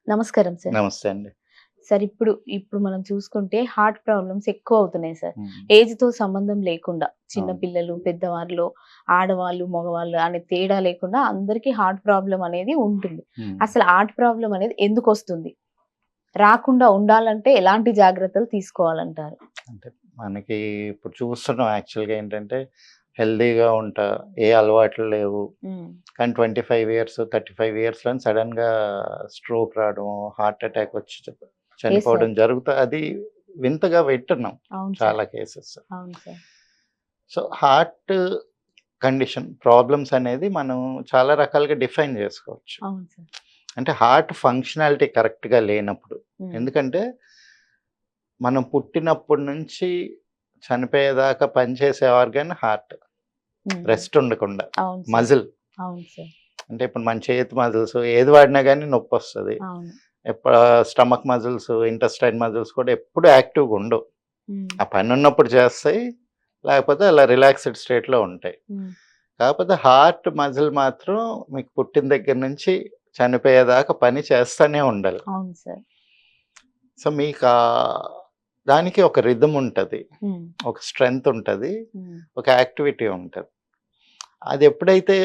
నమస్కారం సార్. నమస్తే అండి. సార్ ఇప్పుడు మనం చూసుకుంటే హార్ట్ ప్రాబ్లమ్స్ ఎక్కువ అవుతున్నాయి సార్. హ్మ్. ఏజ్‌తో సంబంధం లేకుండా చిన్న అవును. పిల్లలు, పెద్దవాళ్ళు, ఆడవాళ్ళు, మగవాళ్ళు అనే తేడా లేకుండా అందరికీ హార్ట్ ప్రాబ్లమ్ అనేది ఉంటుంది. హ్మ్. అసలు హార్ట్ ప్రాబ్లమ్ అనేది ఎందుకొస్తుంది? రాకుండా ఉండాలంటే ఎలాంటి జాగ్రత్తలు తీసుకోవాలంటారు? అంటే మనకి ఇప్పుడు చూస్తున్నాం యాక్చువల్‌గా ఏంటంటే హెల్తీగా ఉంటా, ఏ అలవాట్లు లేవు. హ్మ్. కానీ 25 ఇయర్స్, 35 ఇయర్స్‌లోనే సడెన్‌గా స్ట్రోక్ రావడం, హార్ట్ అటాక్ వచ్చి యెస్ సార్. చనిపోవడం అది వింతగా వింటున్నాం అవును సార్. చాలా కేసెస్. అవును sir. So, heart condition problems అనేది మనం చాలా రకాలుగా డిఫైన్ చేసుకోవచ్చు. అవును సార్. అంటే హార్ట్ ఫంక్షనాలిటీ కరెక్ట్‌గా లేనప్పుడు. హ్మ్. ఎందుకంటే మనం పుట్టినప్పటి నుంచి చనిపోయేదాకా పనిచేసే ఆర్గాన్ హార్ట్. హ్మ్. రెస్ట్ ఉండకుండా. అవును సార్. మజిల్. అవును సార్. అంటే ఇప్పుడు మన చేతి మజిల్స్ ఏది వాడినా గానీ నొప్పొస్తది. అవును. ఎప్ప స్టమక్ మజిల్స్, ఇంటెస్టైన్ మజిల్స్ కూడా ఎప్పుడు యాక్టివ్‌గా ఉండవు. హ్మ్. ఆ పనున్నప్పుడు చేస్తాయి. లేకపోతే అలా రిలాక్స్‌డ్ స్టేట్‌లో ఉంటాయి. హ్మ్. కాకపోతే హార్ట్ మజిల్ మాత్రం మీకు పుట్టిన దగ్గర నుంచి చనిపోయేదాకా పని చేస్తానే ఉండాలి. అవును సార్. సో, మీకా దానికి ఒక రిథమ్ ఉంటది. హ్మ్. ఒక స్ట్రెంగ్త్ ఉంటది. హ్మ్. ఒక యాక్టివిటీ ఉంటది. అది ఎప్పుడైతే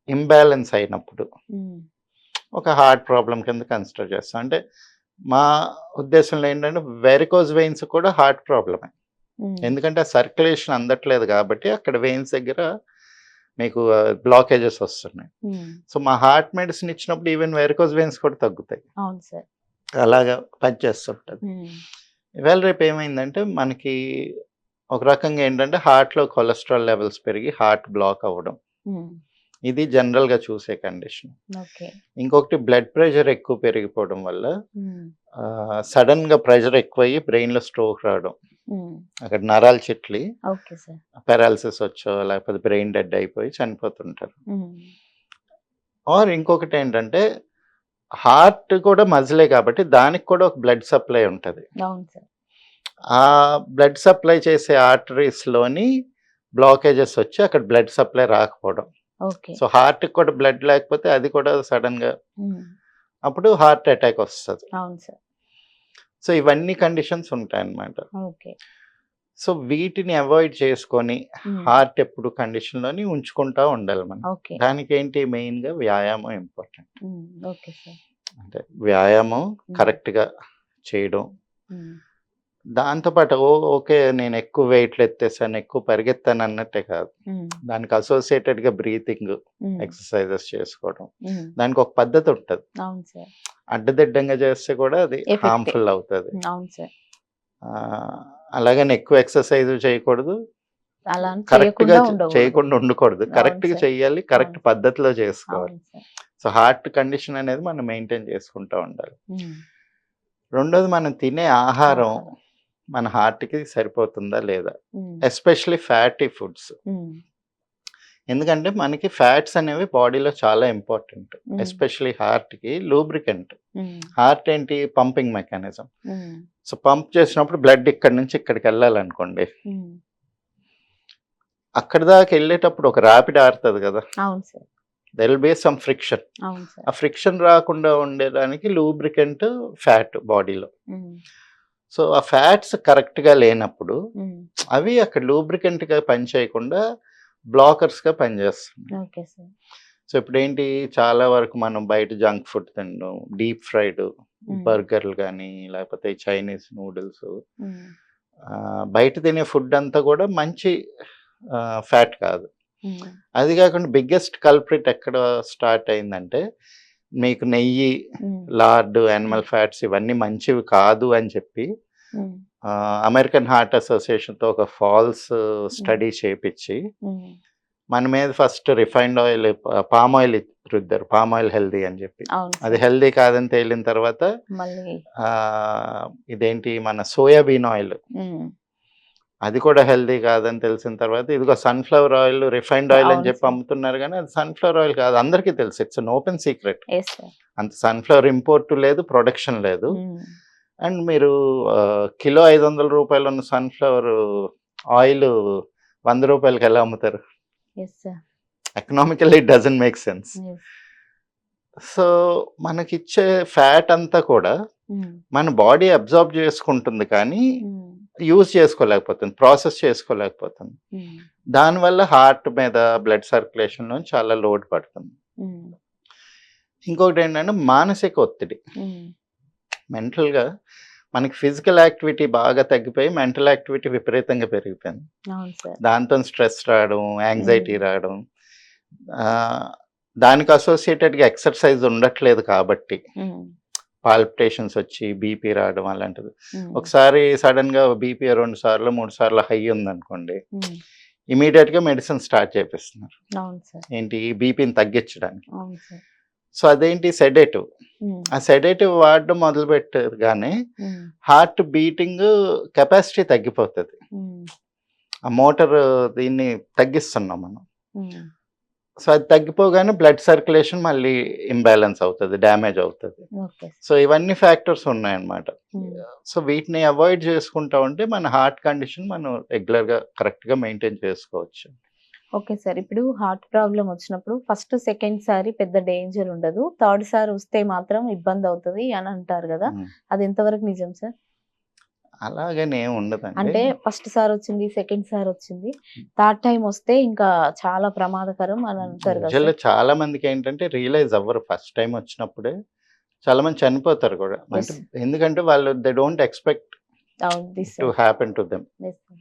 ఇంబాలెన్స్ అయినప్పుడు హ్మ్. ఒక హార్ట్ ప్రాబ్లమ్ కింద కన్సిడర్ చేస్తాం. అంటే మా ఉద్దేశంలో ఏంటంటే వెరికోజ్ వెయిన్స్ కూడా హార్ట్ ప్రాబ్లమే. హ్మ్. ఎందుకంటే ఆ సర్క్యులేషన్ అందట్లేదు కాబట్టి అక్కడ వెయిన్స్ దగ్గర మీకు బ్లాకేజెస్ వస్తున్నాయి. హ్మ్. సో, మా హార్ట్ మెడిసిన్ ఇచ్చినప్పుడు ఈవెన్ వెరికోజ్ వెయిన్స్ కూడా తగ్గుతాయి. అవును సార్. అలాగా పనిచేస్తుంటది. హ్మ్. ఇవాళ రేపు ఏమైందంటే మనకి ఒక రకంగా ఏంటంటే హార్ట్‌లో కొలెస్ట్రాల్ లెవెల్స్ పెరిగి హార్ట్ బ్లాక్ అవ్వడం. హ్మ్. ఇది జనరల్‌గా చూసే కండిషన్. ఓకే. ఇంకొకటి బ్లడ్ ప్రెషర్ ఎక్కువ పెరిగిపోవడం వల్ల హ్మ్. సడెన్‌గా ప్రెషర్ ఎక్కువయ్యి బ్రెయిన్‌లో స్ట్రోక్ రావడం. హ్మ్. అక్కడ నరాలు చిట్లి ఓకే సార్. పారాలిసిస్ వచ్చో లేకపోతే బ్రెయిన్ డెడ్ అయిపోయి చనిపోతుంటారు. హ్మ్. ఆర్ ఇంకొకటేంటంటే హార్ట్ కూడా మజిలే కాబట్టి దానికి కూడా ఒక బ్లడ్ సప్లై ఉంటది. అవును సార్. ఆ బ్లడ్ సప్లై చేసే ఆర్టరీస్‌లోని బ్లాకేజెస్ వచ్చి అక్కడ బ్లడ్ సప్లై రాకపోవడం. ఓకే. సో, హార్ట్‌కి కూడా బ్లడ్ లేకపోతే అది కూడా సడెన్‌గా హ్మ్. అప్పుడు హార్ట్ అటాక్ వస్తది. అవును సార్. సో, ఇవన్నీ కండిషన్స్ ఉంటాయన్నమాట. ఓకే. సో, వీటిని అవాయిడ్ చేసుకొని హ్మ్. హార్ట్ ఎప్పుడు కండిషన్‌లోని ఉంచుకుంటా ఉండాలి మనం. ఓకే. దానికేంటి మెయిన్‌గా వ్యాయామం ఇంపార్టెంట్. హ్మ్. Okay sir. అంటే వ్యాయామం హ్మ్. కరెక్ట్‌గా చేయడం. హ్మ్. దాంతో పాటు ఓకే. నేను ఎక్కువ వెయిట్‌లు ఎత్తేసాను, ఎక్కువ పరిగెత్తాను అన్నట్టే కాదు. హ్మ్. దానికి అసోసియేటెడ్‌గా బ్రీతింగ్ హ్మ్. ఎక్సర్‌సైజెస్ చేసుకోవడం. హ్మ్. దానికి ఒక పద్ధతి ఉంటది. అవును సార్. అడ్డదిడ్డంగా చేస్తే కూడా అది ఎఫెక్టే. హార్మ్‌ఫుల్ అవుతది. అవును సార్. అలాగని ఎక్కువ ఎక్సర్‌సైజ్ చేయకూడదు. అలా అని కరెక్ట్‌గా చేయకుండా ఉండకూడదు. చేయకుండా ఉండకూడదు. అవును కరెక్ట్‌గా సార్. చెయ్యాలి. అవును కరెక్ట్ సార్. పద్ధతిలో చేసుకోవాలి. అవును సార్. సో, హార్ట్ కండిషన్ అనేది మనం మెయింటైన్ చేసుకుంటా ఉండాలి. హ్మ్. రెండోది మనం తినే ఆహారం ఆహారం. మన హార్ట్‌కి సరిపోతుందా లేదా? హ్మ్. Especially fatty foods. హ్మ్. ఎందుకంటే మనకి ఫ్యాట్స్ అనేవి బాడీలో చాలా ఇంపార్టెంట్. హ్మ్. ఎస్పెషల్లీ హార్ట్‌కి లూబ్రికెంట్. హ్మ్. హార్ట్ ఏంటి పంపింగ్ మెకానిజం. హ్మ్. సో, పంప్ చేసినప్పుడు బ్లడ్ ఇక్కడి నుంచి ఇక్కడికెళ్ళాలనుకోండి. హ్మ్. అక్కడి దాకా ఎళ్ళేటప్పుడు ఒక రాపిడి ఆరుతది గదా! అవును sir. There will be some friction. అవును సార్. ఆ ఫ్రిక్షన్ రాకుండా ఉండడానికి లూబ్రికెంట్ ఫ్యాట్ బాడీలో. హ్మ్. సో, ఆ ఫ్యాట్స్ కరెక్ట్‌గా లేనప్పుడు హ్మ్. అవి అక్కడ లూబ్రికెంట్‌గా పనిచేయకుండా బ్లాకర్స్‌గా పనిచేస్తున్నాయి. Okay sir. సో, ఇప్పుడేంటి చాలా వరకు మనం బయట జంక్ ఫుడ్ తినడం, డీప్ ఫ్రైడ్ హ్మ్. బర్గర్‌లు గానీ, లేకపోతే చైనీస్ నూడిల్స్ హ్మ్. బయట తినే ఫుడ్ అంతా గూడా మంచి ఫ్యాట్ కాదు. హ్మ్. అది గాకుండా బిగ్గెస్ట్ కల్ప్రిట్ ఎక్కడ స్టార్ట్ అయిందంటే, మీకు నెయ్యి, హ్మ్. లార్డ్, యానిమల్ ఫ్యాట్స్ ఇవన్నీ మంచివి కాదు అని చెప్పి హ్మ్. అమెరికన్ హార్ట్ అసోసియేషన్‌తో ఒక ఫాల్స్ హ్మ్. స్టడీ చేపిచ్చి, హ్మ్. మన మీద first refined oil palm oil రుద్దారు. పామ్ ఆయిల్ హెల్తీ అని చెప్పి. అవును అది సార్. హెల్తీ కాదని తేలిన తర్వాత మళ్ళీ ఇదేంటి మన సోయాబీన్ ఆయిల్ హ్మ్. అది కూడా హెల్తీ కాదని తెలిసిన తర్వాత ఇదిగో సన్‌ఫ్లవర్ ఆయిల్, రిఫైన్డ్ ఆయిల్ అని అవును చెప్పి సార్. అమ్ముతున్నారు గానీ, అది సన్‌ఫ్లవర్ ఆయిల్ కాదు. అందరికీ తెలుసు. It's an open secret. Yes sir. అంత సన్‌ఫ్లవర్ ఇంపోర్ట్ లేదు, ప్రొడక్షన్ లేదు. హ్మ్. అండ్ మీరు కిలో రూ. 500 ఉన్న సన్‌ఫ్లవర్ ఆయిల్ రూ. 100కి ఎలా అమ్ముతారు? Yes sir. Economically it doesn't make sense. Yes. So మనకిచ్చే ఫ్యాట్ అంతా కూడా మన బాడీ అబ్జార్బ్ చేసుకుంటుంది కానీ యూజ్ చేసుకోలేకపోతుంది, ప్రాసెస్ చేసుకోలేకపోతుంది. దానివల్ల హార్ట్ మీద బ్లడ్ సర్క్యులేషన్ చాలా లోడ్ పడుతుంది. ఇంకొకటి ఏంటంటే మానసిక ఒత్తిడి. మెంటల్గా మనకి ఫిజికల్ యాక్టివిటీ బాగా తగ్గిపోయి మెంటల్ యాక్టివిటీ విపరీతంగా పెరిగిపోయింది. అవును సార్. దాంతో స్ట్రెస్ రావడం, యాంగ్జైటీ రావడం, దానికి అసోసియేటెడ్గా ఎక్సర్సైజ్ ఉండట్లేదు కాబట్టి పాల్పిటేషన్స్ వచ్చి బీపీ రావడం అలాంటిది. ఒకసారి సడన్ గా బీపీ 2 సార్లు 3 సార్లు హై ఉందనుకోండి, ఇమీడియట్ గా మెడిసిన్ స్టార్ట్ చేపిస్తున్నారు. అవును సార్. ఏంటి బీపీని తగ్గించడానికి. అవును సార్. సో అదేంటి సెడేటివ్. ఆ సెడేటివ్ వాడడం మొదలు పెట్టగానే హార్ట్ బీటింగ్ కెపాసిటీ తగ్గిపోతుంది. ఆ మోటార్ దీన్ని తగ్గిస్తున్నాం మనం. సో అది తగ్గిపోగానే బ్లడ్ సర్క్యులేషన్ మళ్ళీ ఇంబ్యాలెన్స్ అవుతుంది, డ్యామేజ్ అవుతుంది. ఓకే. సో ఇవన్నీ ఫ్యాక్టర్స్ ఉన్నాయన్నమాట. సో వీటిని అవాయిడ్ చేసుకుంటా ఉంటే మన హార్ట్ కండిషన్ మనం రెగ్యులర్గా కరెక్ట్గా మెయింటైన్ చేసుకోవచ్చు. Okay sir. ఇప్పుడు హార్ట్ ప్రాబ్లం వచ్చినప్పుడు ఫస్ట్ సెకండ్ సారి పెద్ద డేంజర్ ఉండదు, థర్డ్ సారి వస్తే మాత్రం ఇబ్బంది అవుతుంది అని అంటారు కదా, అది ఎంతవరకు నిజం సార్? అలాగనే ఏం ఉండదండి. అంటే ఫస్ట్ సారి వచ్చింది, సెకండ్ సారి వచ్చింది, థర్డ్ టైం వస్తే ఇంకా చాలా ప్రమాదకరం అని అంటారు కదా యూజువల్గా సార్? చాలా మందికి ఏంటంటే రియలైజ్ అవ్వరు ఫస్ట్ టైం వచ్చినప్పుడే. చాలా మంది చనిపోతారు కూడా. అంటే Yes. ఎందుకంటే వాళ్ళు దే డోంట్ ఎక్స్పెక్ట్ అవును, this to sir. Happen to them. Yes, sir.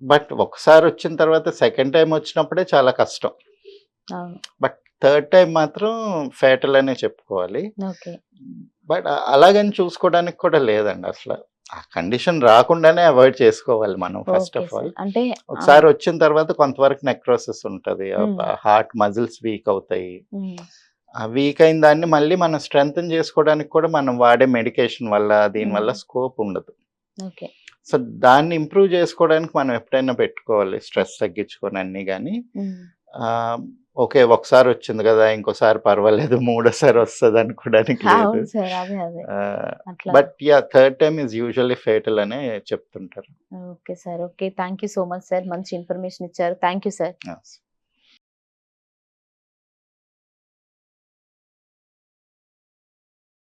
But ఒకసారి వచ్చిన తర్వాత సెకండ్ టైం వచ్చినప్పుడే చాలా కష్టం. అవును. బట్ థర్డ్ టైం మాత్రం ఫేటల్ అనే చెప్పుకోవాలి. ఓకే. బట్ అలాగని చూసుకోవడానికి కూడా లేదండి అసలు. ఆ కండిషన్ రాకుండానే అవాయిడ్ చేసుకోవాలి మనం first okay of all. Sir. అంటే ఒకసారి వచ్చిన తర్వాత కొంతవరకు నెక్రోసిస్ ఉంటుంది, Hmm. హార్ట్ మజిల్స్ వీక్ అవుతాయి. ఉమ్, ఆ వీక్ అయిన దాన్ని మళ్ళీ మనం స్ట్రెంగ్తన్ చేసుకోవడానికి కూడా మనం వాడే మెడికేషన్ వల్ల దీనివల్ల స్కోప్ ఉండదు. ఓకే. సో దాన్ని ఇంప్రూవ్ చేసుకోవడానికి మనం ఎప్పుడైనా పెట్టుకోవాలి స్ట్రెస్ తగ్గించుకొని అన్ని. కానీ ఉమ్. ఓకే ఒకసారి వచ్చింది కదా ఇంకోసారి పర్వాలేదు, మూడోసారి వస్తుంది అనుకోవడానికి లేదు. అవును సార్, అదే అదే అట్లా. But yeah third time is usually fatal అనే చెప్తుంటారు. Okay sir. Okay, thank you so much sir, మంచి ఇన్ఫర్మేషన్ ఇచ్చారు. Thank you sir. Yes.